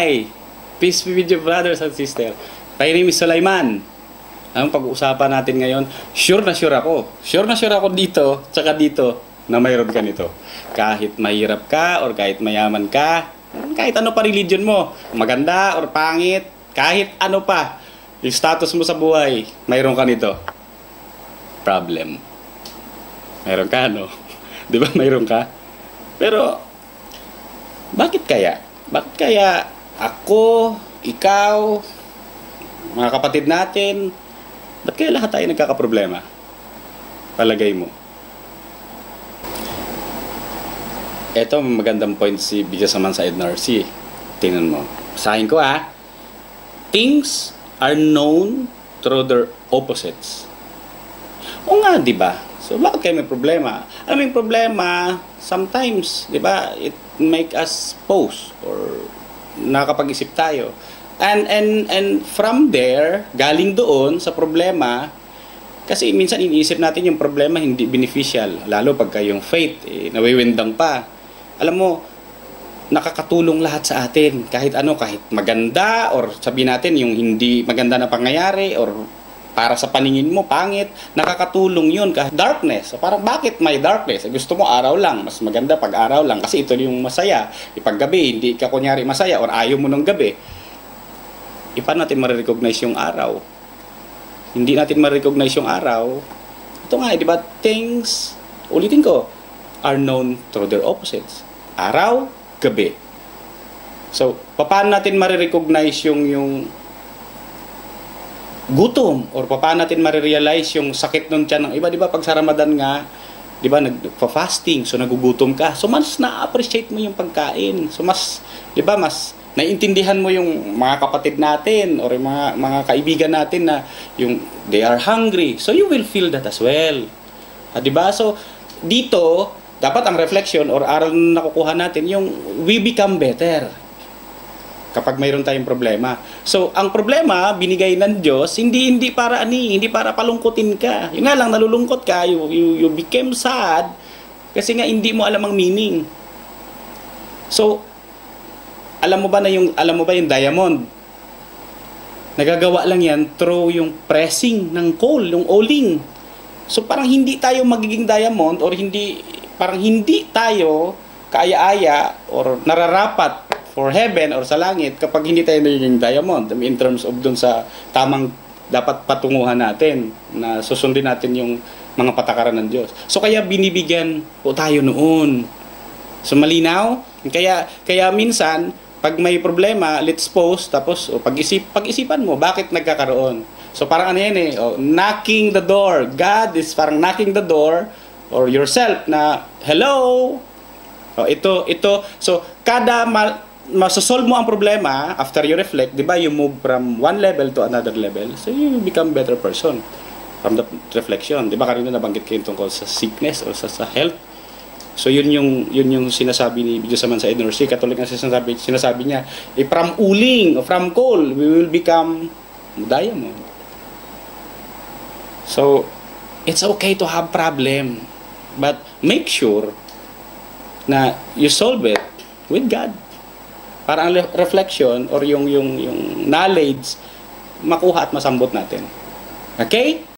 Hi! Peace be with you, brothers and sisters. My name is Sulaiman. Ang pag-uusapan natin ngayon, sure na sure ako dito, tsaka dito, na mayroon ka nito. Kahit mahirap ka, or kahit mayaman ka, kahit ano pa religion mo, maganda or pangit, kahit ano pa, yung status mo sa buhay, mayroon ka nito. Problem. Mayroon ka, no? Di ba mayroon ka? Pero, bakit kaya? Bakit kaya ako, ikaw, mga kapatid natin, ba't kaya lahat tayo nagkakaproblema? Palagay mo. Ito, magandang point si Bigas naman sa NRC. Tingnan mo. Sahin ko things are known through their opposites. O nga, di ba? So, bakit kayo may problema? Alam mo yung problema, sometimes, di ba, it make us pause or nakapag-isip tayo. And from there, galing doon sa problema, kasi minsan iniisip natin yung problema hindi beneficial, lalo pagka yung faith, nawiwindang pa. Alam mo, nakakatulong lahat sa atin, kahit ano, kahit maganda, or sabihin natin yung hindi maganda na pangyayari, or para sa paningin mo, pangit, nakakatulong yun. Kahit darkness, so parang bakit may darkness? Gusto mo araw lang, mas maganda pag araw lang, kasi ito yung masaya. Pag gabi, hindi ka kunyari masaya, or ayaw mo ng gabi. Paano natin marirecognize yung araw? Hindi natin marirecognize yung araw. Ito nga, di ba? Things, ulitin ko, are known through their opposites. Araw, gabi. So, paano natin marirecognize yung gutom, or paano natin marirealize yung sakit ng tiyan ng iba? Di ba pag sa Ramadan nga, di ba nagfa-fasting, so nagugutom ka, so mas na-appreciate mo yung pagkain, so mas, di ba, mas naiintindihan mo yung mga kapatid natin or yung mga kaibigan natin na yung they are hungry, so you will feel that as well. Di ba? So dito dapat ang reflection or aral na nakukuha natin yung we become better kapag mayroon tayong problema. So, ang problema, binigay ng Diyos, hindi para hindi para palungkutin ka. Yung nga lang, nalulungkot ka, you became sad, kasi nga hindi mo alam ang meaning. So, alam mo ba yung diamond? Nagagawa lang yan through yung pressing ng coal, yung o-ling. So, parang hindi tayo magiging diamond, or parang hindi tayo kaaya-aya or nararapat for heaven or sa langit kapag hindi tayo nagiging diamond, in terms of dun sa tamang dapat patunguhan natin na susundin natin yung mga patakaran ng Diyos. So kaya binibigyan po tayo noon. So malinaw? Kaya minsan pag may problema, let's pause, tapos pag-isipan mo bakit nagkakaroon. So parang ano yan knocking the door. God is parang knocking the door, or yourself na hello. Ito. So kada masosolve mo ang problema after you reflect, di ba, you move from one level to another level, so you become better person from the reflection. Di ba kanina nabanggit kayo tungkol sa sickness o sa health? So yun yung sinasabi ni Bigas naman sa NRC, katulad ng sinasabi niya, from uling o from coal we will become diamond. So it's okay to have problem, but make sure na you solve it with God. Para ang reflection or yung knowledge makuha at masambot natin. Okay?